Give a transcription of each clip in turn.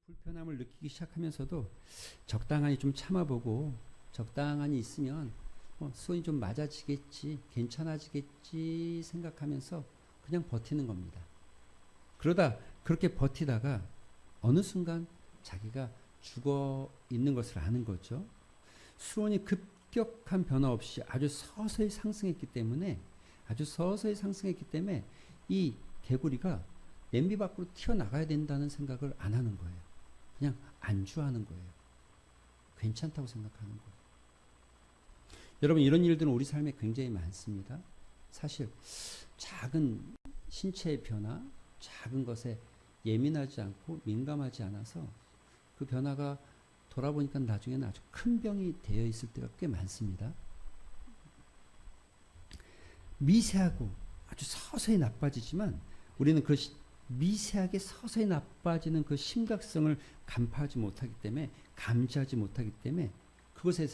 불편함을 느끼기 시작하면서도 적당히 좀 참아보고 적당히 있으면 수온이 좀 맞아지겠지, 괜찮아지겠지 생각하면서 그냥 버티는 겁니다. 그러다 그렇게 버티다가 어느 순간 자기가 죽어 있는 것을 아는 거죠. 수온이 급격한 변화 없이 아주 서서히 상승했기 때문에 이 개구리가 냄비 밖으로 튀어나가야 된다는 생각을 안 하는 거예요. 그냥 안주하는 거예요. 괜찮다고 생각하는 거예요. 여러분, 이런 일들은 우리 삶에 굉장히 많습니다. 사실 작은 신체의 변화, 작은 것에 예민하지 않고 민감하지 않아서 그 변화가 돌아보니까 나중에는 아주 큰 병이 되어 있을 때가 꽤 많습니다. 미세하고 아주 서서히 나빠지지만 우리는 그 미세하게 서서히 나빠지는 그 심각성을 간파하지 못하기 때문에, 감지하지 못하기 때문에 그것에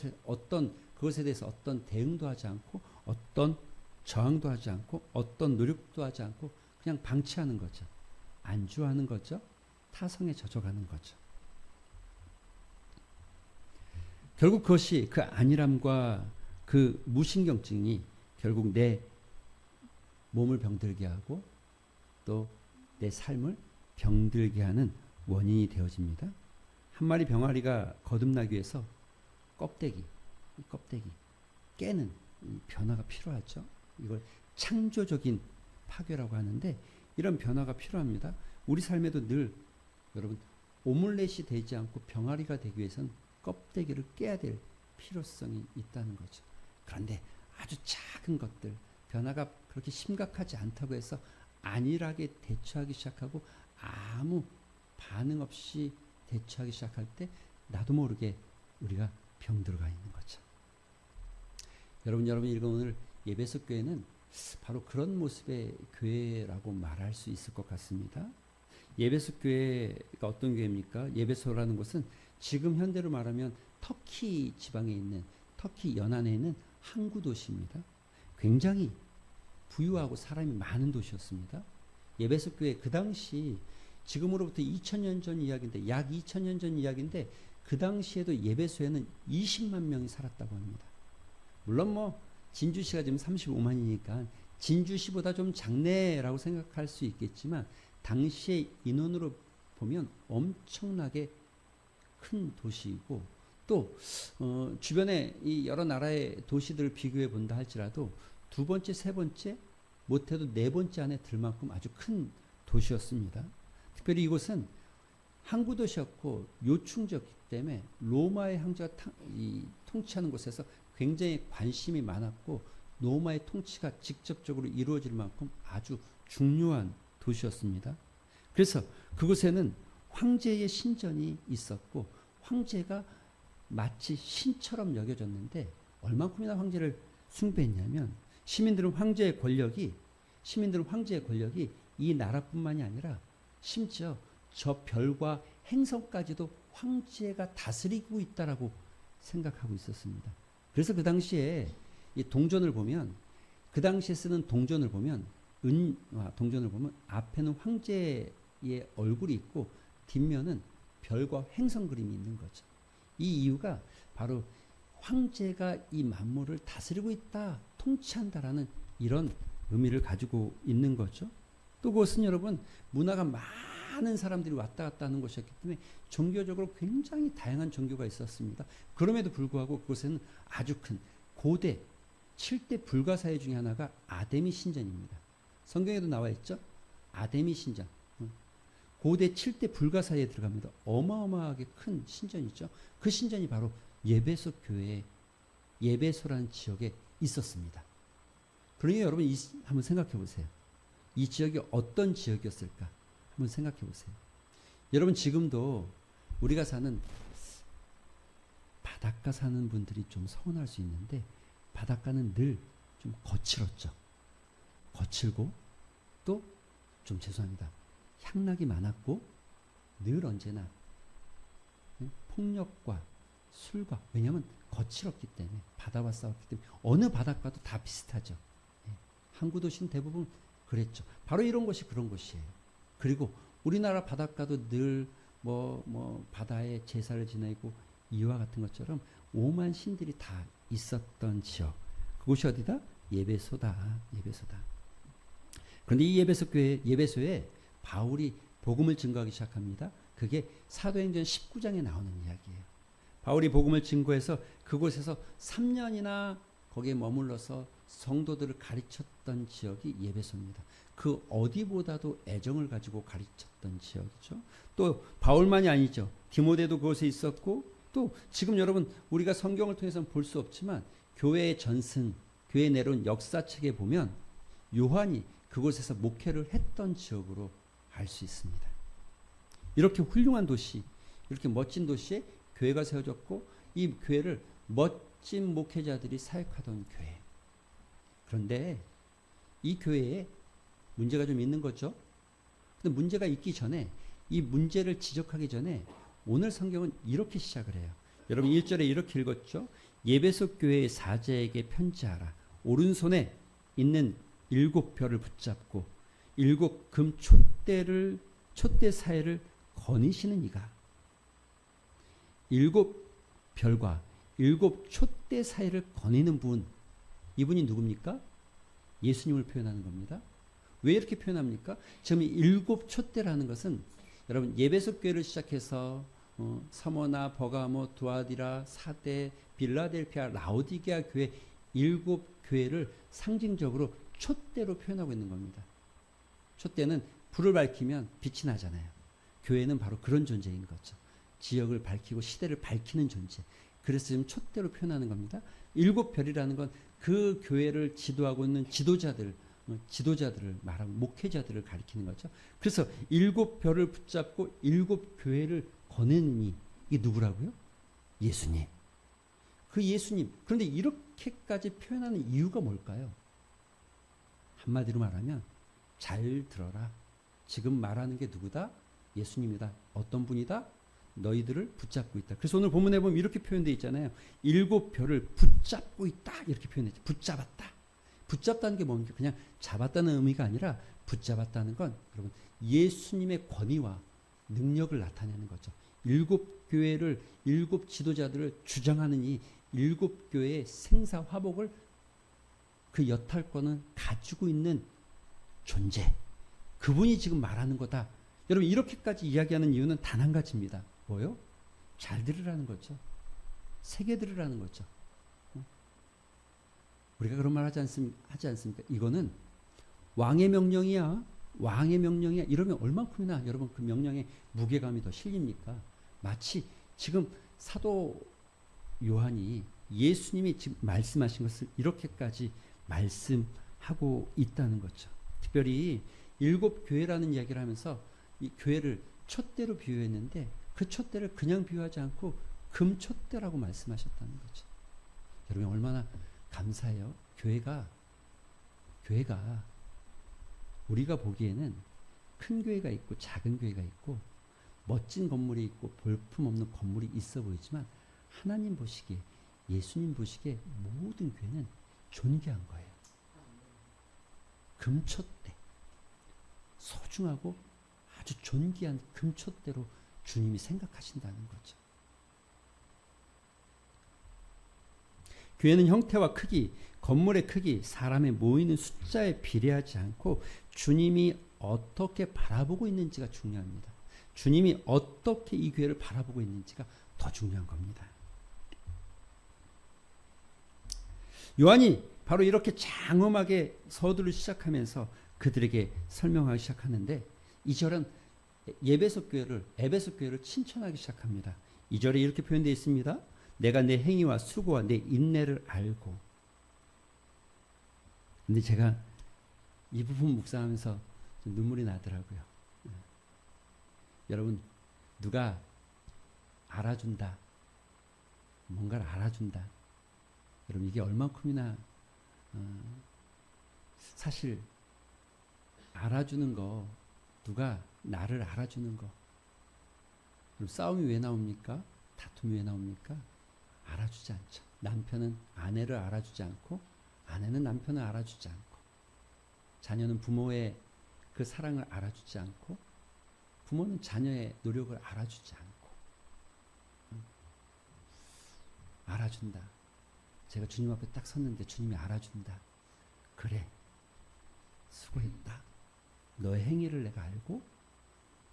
대해서 어떤 대응도 하지 않고 어떤 저항도 하지 않고 어떤 노력도 하지 않고 그냥 방치하는 거죠. 안주하는 거죠. 타성에 젖어가는 거죠. 결국 그것이, 그 안일함과 그 무신경증이 결국 내 몸을 병들게 하고 또 내 삶을 병들게 하는 원인이 되어집니다. 한 마리 병아리가 거듭나기 위해서 껍데기 깨는 변화가 필요하죠. 이걸 창조적인 파괴라고 하는데, 이런 변화가 필요합니다. 우리 삶에도 늘 여러분, 오믈렛이 되지 않고 병아리가 되기 위해서는 껍데기를 깨야 될 필요성이 있다는 거죠. 그런데 아주 작은 것들, 변화가 그렇게 심각하지 않다고 해서 안일하게 대처하기 시작하고 아무 반응 없이 대처하기 시작할 때 나도 모르게 우리가 병들어가 있는 거죠. 여러분이 읽은 오늘 예배소 교회는 바로 그런 모습의 교회라고 말할 수 있을 것 같습니다. 예배소 교회가 어떤 교회입니까? 예배소라는 곳은 지금 현대로 말하면 터키 지방에 있는, 터키 연안에 있는 항구 도시입니다. 굉장히 부유하고 사람이 많은 도시였습니다. 예배소 교회, 그 당시 지금으로부터 2000년 전 이야기인데, 약 2000년 전 이야기인데, 그 당시에도 예배소에는 20만 명이 살았다고 합니다. 물론 진주시가 지금 35만이니까 진주시보다 좀 작네라고 생각할 수 있겠지만, 당시의 인원으로 보면 엄청나게 큰 도시이고, 또 주변에 이 여러 나라의 도시들을 비교해 본다 할지라도 두 번째, 세 번째, 못해도 네 번째 안에 들 만큼 아주 큰 도시였습니다. 특별히 이곳은 항구 도시였고 요충지였기 때문에 로마의 황제가 통치하는 곳에서 굉장히 관심이 많았고, 로마의 통치가 직접적으로 이루어질 만큼 아주 중요한 도시였습니다. 그래서 그곳에는 황제의 신전이 있었고, 황제가 마치 신처럼 여겨졌는데, 얼만큼이나 황제를 숭배했냐면, 시민들은 황제의 권력이 이 나라뿐만이 아니라 심지어 저 별과 행성까지도 황제가 다스리고 있다라고 생각하고 있었습니다. 그래서 그 당시에 이 동전을 보면, 그 당시에 쓰는 동전을 보면, 동전을 보면 앞에는 황제의 얼굴이 있고 뒷면은 별과 행성 그림이 있는 거죠. 이 이유가 바로 황제가 이 만물을 다스리고 있다, 통치한다라는 이런 의미를 가지고 있는 거죠. 또 그것은 여러분, 문화가 많은 사람들이 왔다 갔다 하는 곳이었기 때문에 종교적으로 굉장히 다양한 종교가 있었습니다. 그럼에도 불구하고 그곳에는 아주 큰 고대 7대 불가사의 중에 하나가 아데미 신전입니다. 성경에도 나와 있죠. 아데미 신전. 고대 7대 불가사에 들어갑니다. 어마어마하게 큰 신전이죠. 그 신전이 바로 예배소 교회의 예배소라는 지역에 있었습니다. 그러니 여러분, 한번 생각해 보세요. 이 지역이 어떤 지역이었을까? 한번 생각해 보세요. 여러분, 지금도 우리가 사는 바닷가 사는 분들이 좀 서운할 수 있는데, 바닷가는 늘 좀 거칠었죠. 거칠고 또 좀 죄송합니다. 향락이 많았고 늘 언제나 폭력과 술과, 왜냐하면 거칠었기 때문에, 바다와 싸웠기 때문에 어느 바닷가도 다 비슷하죠. 항구 도시는 대부분 그랬죠. 바로 이런 곳이 그런 곳이에요. 그리고 우리나라 바닷가도 늘 바다에 제사를 지내고 이와 같은 것처럼 오만 신들이 다 있었던 지역. 그곳이 어디다? 예배소다. 예배소다. 그런데 이 예배소에 바울이 복음을 증거하기 시작합니다. 그게 사도행전 19장에 나오는 이야기예요. 바울이 복음을 증거해서 그곳에서 3년이나 거기에 머물러서 성도들을 가르쳤던 지역이 예배소입니다. 그 어디보다도 애정을 가지고 가르쳤던 지역이죠. 또 바울만이 아니죠. 디모데도 그곳에 있었고, 또 지금 여러분 우리가 성경을 통해서는 볼 수 없지만 교회의 전승, 교회 내려온 역사책에 보면 요한이 그곳에서 목회를 했던 지역으로 알 수 있습니다. 이렇게 훌륭한 도시, 이렇게 멋진 도시에 교회가 세워졌고, 이 교회를 멋진 목회자들이 사역하던 교회. 그런데 이 교회에 문제가 좀 있는 거죠. 근데 문제가 있기 전에, 이 문제를 지적하기 전에 오늘 성경은 이렇게 시작을 해요. 여러분 1절에 이렇게 읽었죠. 예배소 교회의 사제에게 편지하라. 오른손에 있는 7별을 붙잡고 7금 촛대 사이를 거니시는 이가. 7별과 7촛대 사이를 거니는 분, 이분이 누굽니까? 예수님을 표현하는 겁니다. 왜 이렇게 표현합니까? 지금 이 7촛대라는 것은 여러분 예배소 교회를 시작해서 서머나, 버가모, 두아디라, 사대, 빌라델피아, 라오디게아 교회 7교회를 상징적으로 촛대로 표현하고 있는 겁니다. 촛대는 불을 밝히면 빛이 나잖아요. 교회는 바로 그런 존재인 거죠. 지역을 밝히고 시대를 밝히는 존재. 그래서 지금 촛대로 표현하는 겁니다. 7별이라는 건 그 교회를 지도하고 있는 지도자들을 말하고 목회자들을 가리키는 거죠. 그래서 7별을 붙잡고 7교회를 거느니, 이게 누구라고요? 예수님. 그 예수님. 그런데 이렇게까지 표현하는 이유가 뭘까요? 한마디로 말하면 잘 들어라. 지금 말하는 게 누구다? 예수님이다. 어떤 분이다? 너희들을 붙잡고 있다. 그래서 오늘 본문에 보면 이렇게 표현되어 있잖아요. 7별을 붙잡고 있다. 이렇게 표현했죠. 붙잡았다. 붙잡다는 게 뭡니까? 그냥 잡았다는 의미가 아니라 붙잡았다는 건 여러분 예수님의 권위와 능력을 나타내는 거죠. 7교회를 7 지도자들을 주장하는 이 7교회의 생사화복을 그 여탈권은 가지고 있는 존재. 그분이 지금 말하는 거다. 여러분 이렇게까지 이야기하는 이유는 단 한 가지입니다. 뭐요? 잘 들으라는 거죠. 새겨 들으라는 거죠. 우리가 그런 말 하지 않습니까? 이거는 왕의 명령이야. 왕의 명령이야. 이러면 얼만큼이나 여러분 그 명령에 무게감이 더 실립니까? 마치 지금 사도 요한이 예수님이 지금 말씀하신 것을 이렇게까지 말씀하고 있다는 거죠. 특별히 7교회라는 이야기를 하면서 이 교회를 촛대로 비유했는데 그 촛대를 그냥 비유하지 않고 금촛대라고 말씀하셨다는 거죠. 여러분 얼마나 감사해요. 교회가 우리가 보기에는 큰 교회가 있고 작은 교회가 있고 멋진 건물이 있고 볼품없는 건물이 있어 보이지만 하나님 보시기에, 예수님 보시기에 모든 교회는 존귀한 거예요. 금촛대, 소중하고 아주 존귀한 금촛대로 주님이 생각하신다는 거죠. 교회는 형태와 크기, 건물의 크기, 사람의 모이는 숫자에 비례하지 않고 주님이 어떻게 바라보고 있는지가 중요합니다. 주님이 어떻게 이 교회를 바라보고 있는지가 더 중요한 겁니다. 요한이 바로 이렇게 장엄하게 서두를 시작하면서 그들에게 설명하기 시작하는데 2절은 에베소 교회를 칭찬하기 시작합니다. 2절에 이렇게 표현되어 있습니다. 내가 내 행위와 수고와 내 인내를 알고. 근데 제가 이 부분 묵상하면서 좀 눈물이 나더라고요. 여러분, 누가 알아준다, 뭔가를 알아준다. 여러분 이게 얼만큼이나 사실 알아주는 거, 누가 나를 알아주는 거. 그럼 싸움이 왜 나옵니까? 다툼이 왜 나옵니까? 알아주지 않죠. 남편은 아내를 알아주지 않고 아내는 남편을 알아주지 않고 자녀는 부모의 그 사랑을 알아주지 않고 부모는 자녀의 노력을 알아주지 않고 알아준다. 제가 주님 앞에 딱 섰는데 주님이 알아준다. 그래, 수고했다. 너의 행위를 내가 알고,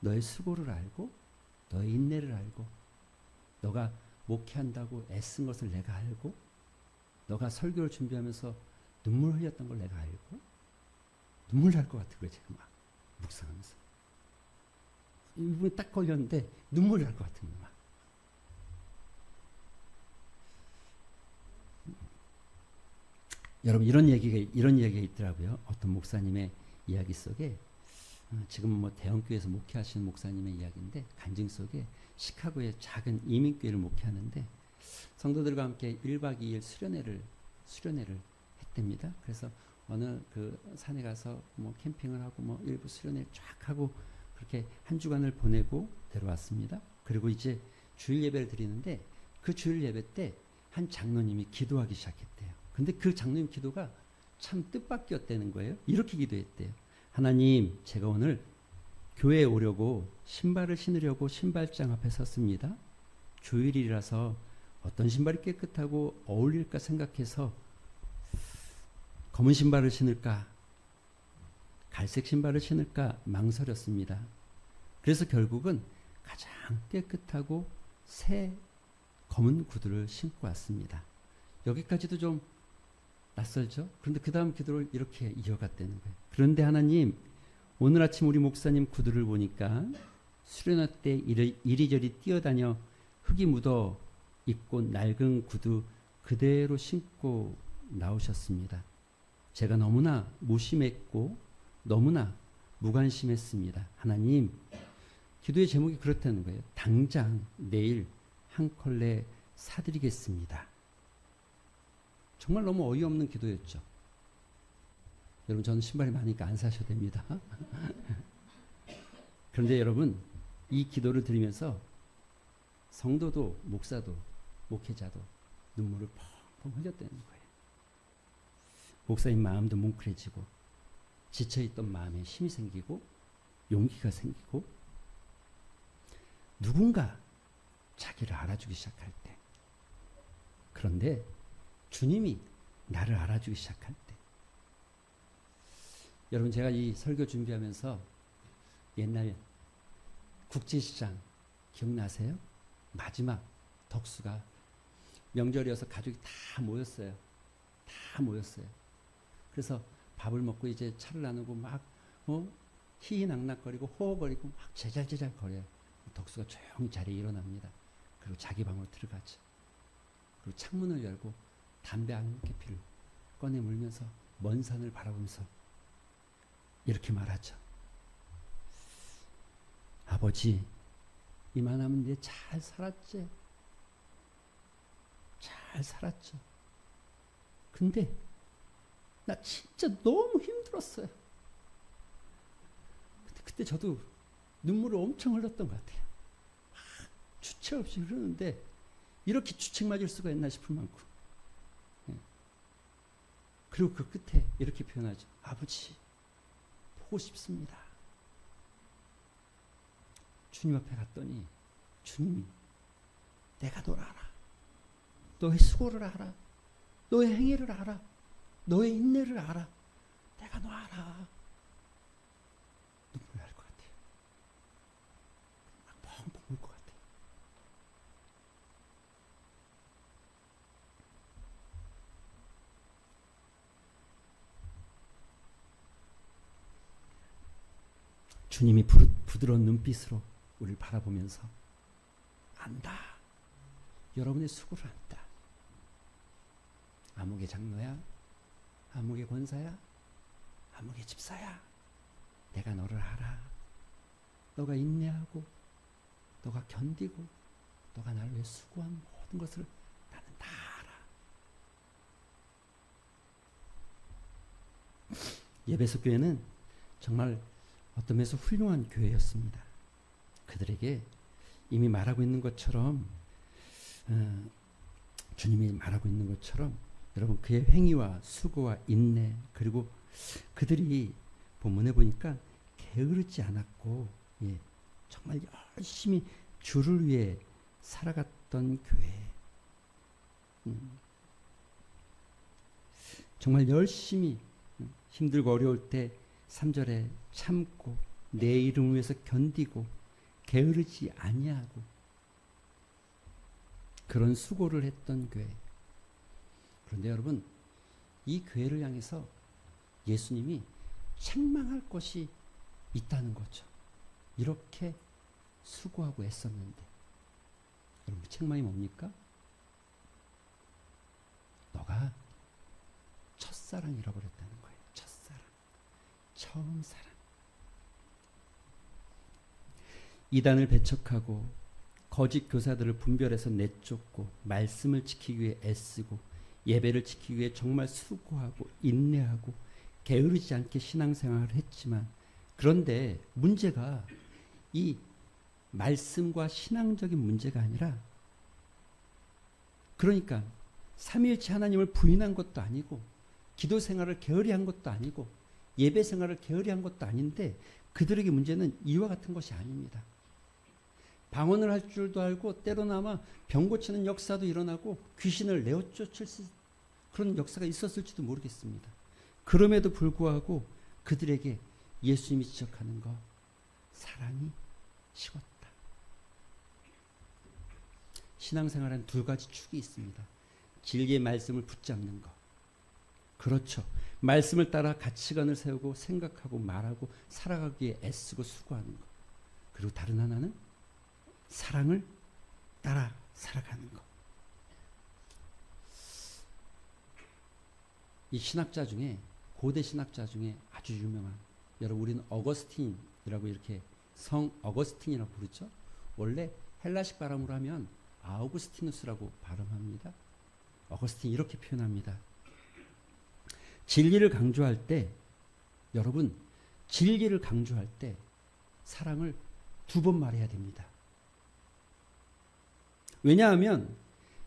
너의 수고를 알고, 너의 인내를 알고, 너가 목회한다고 애쓴 것을 내가 알고, 너가 설교를 준비하면서 눈물 흘렸던 걸 내가 알고, 눈물 날 것 같은 거예요. 제가 막 묵상하면서 이 부분이 딱 걸렸는데 눈물 날 것 같은 거예요. 막. 여러분 이런 얘기가 있더라고요. 어떤 목사님의 이야기 속에 지금 뭐 대형교회에서 목회하시는 목사님의 이야기인데 간증 속에 시카고의 작은 이민교회를 목회하는데 성도들과 함께 1박 2일 수련회를 했답니다. 그래서 어느 그 산에 가서 뭐 캠핑을 하고 뭐 일부 수련회를 쫙 하고 그렇게 한 주간을 보내고 데려왔습니다. 그리고 이제 주일 예배를 드리는데 그 주일 예배 때 한 장로님이 기도하기 시작했대요. 근데 그 장로님 기도가 참 뜻밖이었다는 거예요. 이렇게 기도했대요. 하나님, 제가 오늘 교회에 오려고 신발을 신으려고 신발장 앞에 섰습니다. 주일이라서 어떤 신발이 깨끗하고 어울릴까 생각해서 검은 신발을 신을까, 갈색 신발을 신을까 망설였습니다. 그래서 결국은 가장 깨끗하고 새 검은 구두를 신고 왔습니다. 여기까지도 좀 낯설죠? 그런데 그 다음 기도를 이렇게 이어갔다는 거예요. 그런데 하나님, 오늘 아침 우리 목사님 구두를 보니까 수련회 때 이리저리 뛰어다녀 흙이 묻어 입고 낡은 구두 그대로 신고 나오셨습니다. 제가 너무나 무심했고 너무나 무관심했습니다. 하나님, 기도의 제목이 그렇다는 거예요. 당장 내일 한 컬레 사드리겠습니다. 정말 너무 어이없는 기도였죠. 여러분, 저는 신발이 많으니까 안 사셔도 됩니다. 그런데 여러분, 이 기도를 드리면서 성도도 목사도 목회자도 눈물을 펑펑 흘렸다는 거예요. 목사님 마음도 뭉클해지고 지쳐있던 마음에 힘이 생기고 용기가 생기고 누군가 자기를 알아주기 시작할 때, 그런데 주님이 나를 알아주기 시작할 때, 여러분 제가 이 설교 준비하면서 옛날 국제시장 기억나세요? 마지막 덕수가 명절이어서 가족이 다 모였어요. 그래서 밥을 먹고 이제 차를 나누고 막 희희낙낙거리고 호호거리고 막 제잘제잘 거려요. 덕수가 조용히 자리에 일어납니다. 그리고 자기 방으로 들어가죠. 그리고 창문을 열고 담배 한 개피를 꺼내 물면서 먼 산을 바라보면서 이렇게 말하죠. 아버지, 이만하면 내 잘 살았지? 잘 살았죠. 근데 나 진짜 너무 힘들었어요. 그때 저도 눈물을 엄청 흘렸던 것 같아요. 막 주체 없이 흐르는데 이렇게 주책 맞을 수가 있나 싶을 만큼. 그리고 그 끝에 이렇게 표현하죠. 아버지, 보고 싶습니다. 주님 앞에 갔더니 주님이 내가 널 알아. 너의 수고를 알아. 너의 행위를 알아. 너의 인내를 알아. 내가 너 알아. 눈물 날 것 같아요. 막 펑펑 울 것 같아요. 주님이 부드러운 눈빛으로 우리를 바라보면서 안다. 여러분의 수고를 안다. 아무개 장로야, 아무개 권사야, 아무개 집사야, 내가 너를 알아. 너가 인내하고 너가 견디고 너가 나를 위해 수고한 모든 것을 나는 다 알아. 예배소 교회는 정말 어떤 면에서 훌륭한 교회였습니다. 그들에게 이미 말하고 있는 것처럼 주님이 말하고 있는 것처럼 여러분 그의 행위와 수고와 인내, 그리고 그들이 본문에 보니까 게으르지 않았고 정말 열심히 주를 위해 살아갔던 교회. 정말 열심히 힘들고 어려울 때 3절에 참고 내 이름을 위해서 견디고 게으르지 아니하고 그런 수고를 했던 교회. 그런데 여러분, 이 교회를 향해서 예수님이 책망할 것이 있다는 거죠. 이렇게 수고하고 애썼는데. 여러분, 그 책망이 뭡니까? 너가 첫사랑 잃어버렸다는 거예요. 첫사랑. 처음 사랑. 이단을 배척하고 거짓 교사들을 분별해서 내쫓고 말씀을 지키기 위해 애쓰고 예배를 지키기 위해 정말 수고하고 인내하고 게으르지 않게 신앙생활을 했지만, 그런데 문제가 이 말씀과 신앙적인 문제가 아니라, 그러니까 삼위일체 하나님을 부인한 것도 아니고 기도 생활을 게으리 한 것도 아니고 예배 생활을 게으리 한 것도 아닌데, 그들에게 문제는 이와 같은 것이 아닙니다. 방언을 할 줄도 알고 때로는 아마 병 고치는 역사도 일어나고 귀신을 내어쫓을 그런 역사가 있었을지도 모르겠습니다. 그럼에도 불구하고 그들에게 예수님이 지적하는 거, 사랑이 식었다. 신앙생활은 두 가지 축이 있습니다. 진리의 말씀을 붙잡는 것. 그렇죠. 말씀을 따라 가치관을 세우고 생각하고 말하고 살아가기에 애쓰고 수고하는 것. 그리고 다른 하나는 사랑을 따라 살아가는 것. 이 신학자 중에, 고대 신학자 중에 아주 유명한, 여러분 우리는 어거스틴이라고 이렇게 성 어거스틴이라고 부르죠. 원래 헬라식 발음으로 하면 아우구스티누스라고 발음합니다. 어거스틴 이렇게 표현합니다. 진리를 강조할 때, 여러분 진리를 강조할 때 사랑을 두 번 말해야 됩니다. 왜냐하면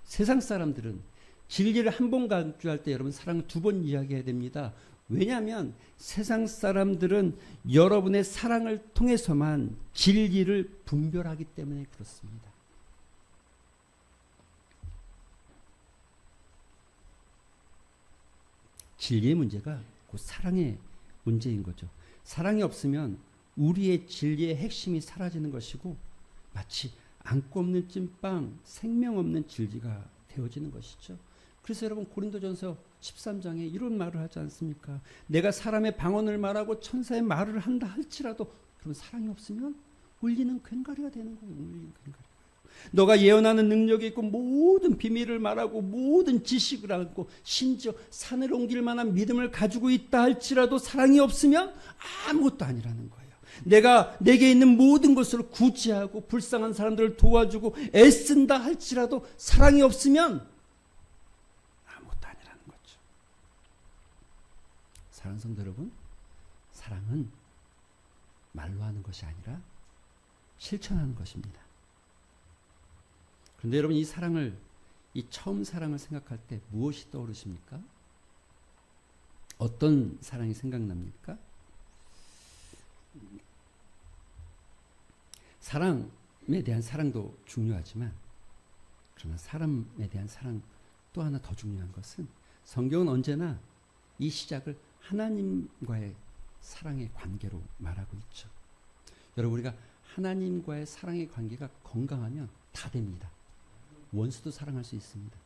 세상 사람들은 진리를 한 번 강조할 때 여러분 사랑을 두 번 이야기해야 됩니다. 왜냐하면 세상 사람들은 여러분의 사랑을 통해서만 진리를 분별하기 때문에 그렇습니다. 진리의 문제가 그 사랑의 문제인 거죠. 사랑이 없으면 우리의 진리의 핵심이 사라지는 것이고 마치 안고 없는 찐빵, 생명 없는 진리가 되어지는 것이죠. 그래서 여러분 고린도전서 13장에 이런 말을 하지 않습니까? 내가 사람의 방언을 말하고 천사의 말을 한다 할지라도 그런 사랑이 없으면 울리는 괭가리가 되는 거예요. 울리는 괭가리. 너가 예언하는 능력이 있고 모든 비밀을 말하고 모든 지식을 알고 심지어 산을 옮길 만한 믿음을 가지고 있다 할지라도 사랑이 없으면 아무것도 아니라는 거예요. 내게 있는 모든 것을 구제하고 불쌍한 사람들을 도와주고 애쓴다 할지라도 사랑이 없으면 아무것도 아니라는 거죠. 사랑하는 성도 여러분, 사랑은 말로 하는 것이 아니라 실천하는 것입니다. 그런데 여러분, 이 사랑을, 이 처음 사랑을 생각할 때 무엇이 떠오르십니까? 어떤 사랑이 생각납니까? 사람에 대한 사랑도 중요하지만, 그러나 사람에 대한 사랑 또 하나 더 중요한 것은, 성경은 언제나 이 시작을 하나님과의 사랑의 관계로 말하고 있죠. 여러분, 우리가 하나님과의 사랑의 관계가 건강하면 다 됩니다. 원수도 사랑할 수 있습니다.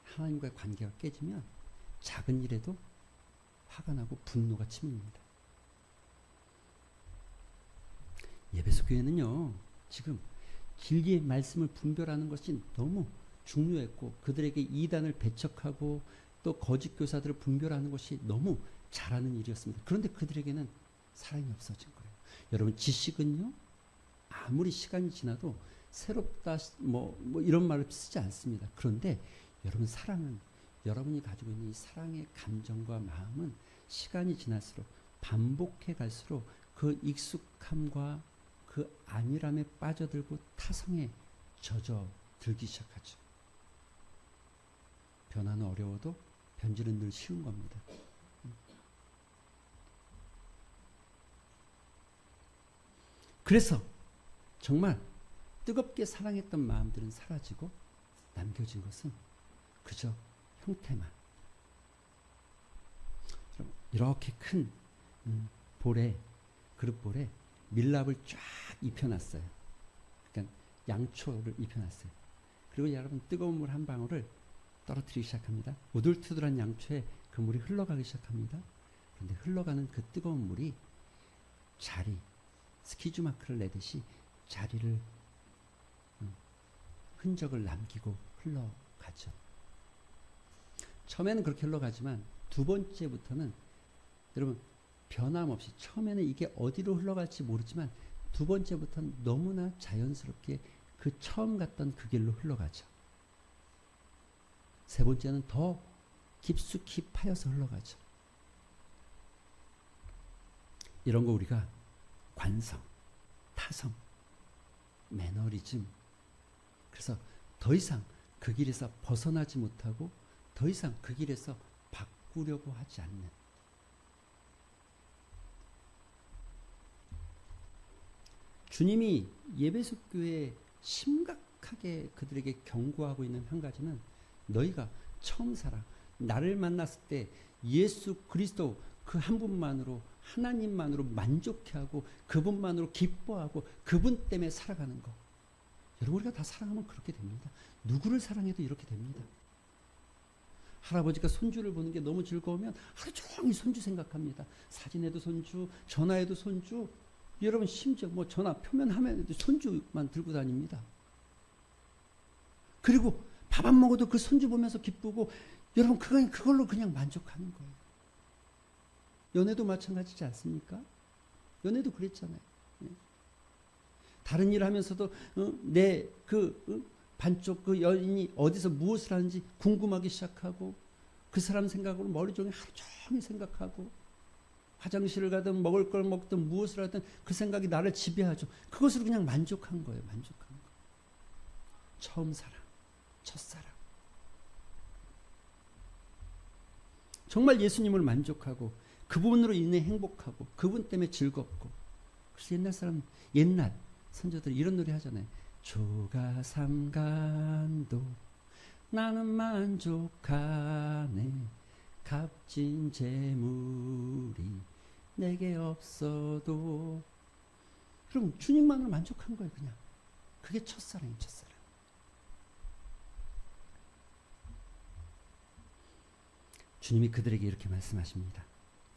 하나님과의 관계가 깨지면 작은 일에도 화가 나고 분노가 치밉니다. 예배소 교회는요, 지금 진리의 말씀을 분별하는 것이 너무 중요했고, 그들에게 이단을 배척하고 또 거짓 교사들을 분별하는 것이 너무 잘하는 일이었습니다. 그런데 그들에게는 사랑이 없어진 거예요. 여러분, 지식은요, 아무리 시간이 지나도 새롭다 뭐 이런 말을 쓰지 않습니다. 그런데 여러분, 사랑은, 여러분이 가지고 있는 이 사랑의 감정과 마음은 시간이 지날수록, 반복해 갈수록 그 익숙함과 그 안일함에 빠져들고 타성에 젖어들기 시작하죠. 변화는 어려워도 변질은 늘 쉬운 겁니다. 그래서 정말 뜨겁게 사랑했던 마음들은 사라지고 남겨진 것은 그저 형태만. 이렇게 큰 볼에, 그릇볼에 밀랍을 쫙 입혀놨어요. 그러니까 양초를 입혀놨어요. 그리고 여러분 뜨거운 물 한 방울을 떨어뜨리기 시작합니다. 오돌투돌한 양초에 그 물이 흘러가기 시작합니다. 그런데 흘러가는 그 뜨거운 물이 자리, 스키즈 마크를 내듯이 자리를 흔적을 남기고 흘러가죠. 처음에는 그렇게 흘러가지만 두 번째부터는 여러분 변함없이, 처음에는 이게 어디로 흘러갈지 모르지만 두 번째부터는 너무나 자연스럽게 그 처음 갔던 그 길로 흘러가죠. 세 번째는 더 깊숙이 파여서 흘러가죠. 이런 거 우리가 관성, 타성, 매너리즘, 그래서 더 이상 그 길에서 벗어나지 못하고 더 이상 그 길에서 바꾸려고 하지 않는, 주님이 예배소 교회에 심각하게 그들에게 경고하고 있는 한 가지는 너희가 처음 살아 나를 만났을 때 예수 그리스도 그 한 분만으로, 하나님만으로 만족해하고 그분만으로 기뻐하고 그분 때문에 살아가는 거. 여러분 우리가 다 사랑하면 그렇게 됩니다. 누구를 사랑해도 이렇게 됩니다. 할아버지가 손주를 보는 게 너무 즐거우면 하루 종일 손주 생각합니다. 사진에도 손주, 전화에도 손주, 여러분 심지어 뭐 전화 표면 화면에도 손주만 들고 다닙니다. 그리고 밥 안 먹어도 그 손주 보면서 기쁘고, 여러분 그걸로 그냥 만족하는 거예요. 연애도 마찬가지지 않습니까? 연애도 그랬잖아요. 다른 일 하면서도 내 반쪽 그 여인이 어디서 무엇을 하는지 궁금하기 시작하고, 그 사람 생각으로 머리 종일 하루 종일 생각하고, 화장실을 가든 먹을 걸 먹든 무엇을 하든 그 생각이 나를 지배하죠. 그것으로 그냥 만족한 거예요. 만족한 거. 처음 사랑, 첫사랑. 정말 예수님을 만족하고 그분으로 인해 행복하고 그분 때문에 즐겁고. 그래서 옛날 선조들이 이런 노래 하잖아요. 조가 삼간도 나는 만족하네, 값진 재물이 내게 없어도. 그럼 주님만으로 만족한 거예요. 그냥 그게 첫사랑이에요. 첫사랑. 주님이 그들에게 이렇게 말씀하십니다.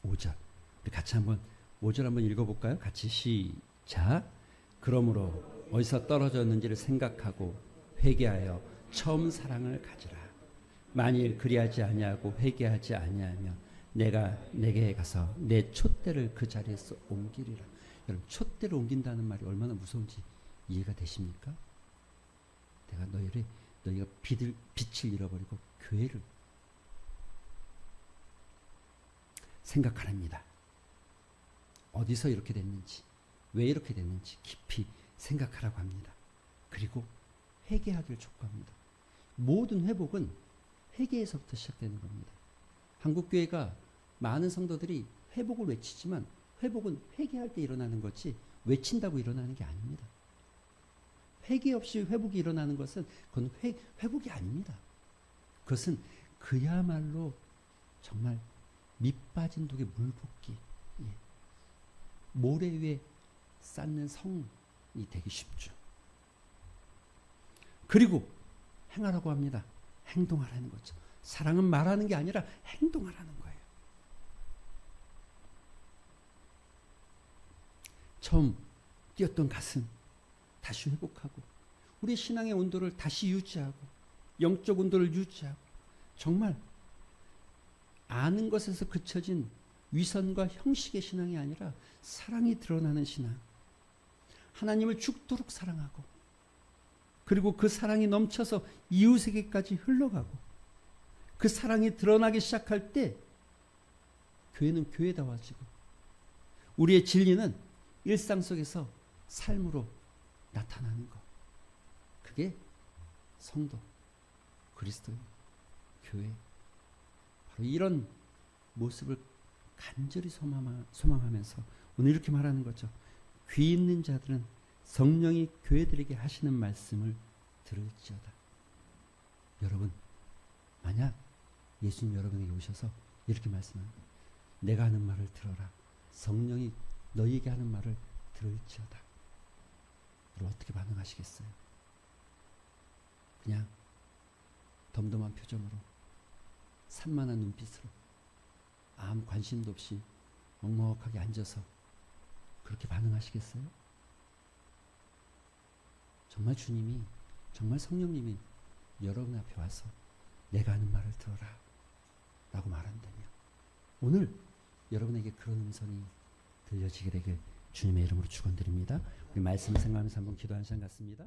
5절 우리 같이 한번 5절 한번 읽어볼까요? 같이 시작. 그러므로 어디서 떨어졌는지를 생각하고 회개하여 처음 사랑을 가지라. 만일 그리하지 아니하고 회개하지 아니하면 내가 내게 가서 내 촛대를 그 자리에서 옮기리라. 여러분 촛대를 옮긴다는 말이 얼마나 무서운지 이해가 되십니까? 내가 너희가 빛을 잃어버리고 교회를 생각하랍니다. 어디서 이렇게 됐는지, 왜 이렇게 됐는지 깊이 생각하라고 합니다. 그리고 회개하기를 촉구합니다. 모든 회복은 회개에서부터 시작되는 겁니다. 한국교회가 많은 성도들이 회복을 외치지만 회복은 회개할 때 일어나는 거지 외친다고 일어나는 게 아닙니다. 회개 없이 회복이 일어나는 것은 그건 회복이 아닙니다. 그것은 그야말로 정말 밑 빠진 독에 물 붓기, 모래 위에 쌓는 성이 되기 쉽죠. 그리고 행하라고 합니다. 행동하라는 거죠. 사랑은 말하는 게 아니라 행동하라는 거예요. 처음 뛰었던 가슴 다시 회복하고, 우리 신앙의 온도를 다시 유지하고, 영적 온도를 유지하고, 정말 아는 것에서 그쳐진 위선과 형식의 신앙이 아니라 사랑이 드러나는 신앙. 하나님을 죽도록 사랑하고, 그리고 그 사랑이 넘쳐서 이웃에게까지 흘러가고, 그 사랑이 드러나기 시작할 때 교회는 교회다워지고, 우리의 진리는 일상 속에서 삶으로 나타나는 것. 그게 성도, 그리스도인, 교회. 바로 이런 모습을 간절히 소망하면서 오늘 이렇게 말하는 거죠. 귀 있는 자들은 성령이 교회들에게 하시는 말씀을 들을지어다. 여러분, 만약 예수님 여러분에게 오셔서 이렇게 말씀합니다. 내가 하는 말을 들어라. 성령이 너희에게 하는 말을 들을지어다. 여러분 어떻게 반응하시겠어요? 그냥 덤덤한 표정으로 산만한 눈빛으로 아무 관심도 없이 먹먹하게 앉아서 그렇게 반응하시겠어요? 정말 주님이, 정말 성령님이 여러분 앞에 와서 내가 하는 말을 들어라 라고 말한다면 오늘 여러분에게 그런 음성이 들려지게 되길 주님의 이름으로 축원드립니다. 우리 말씀 생각하면서 한번 기도하는 시간 같습니다.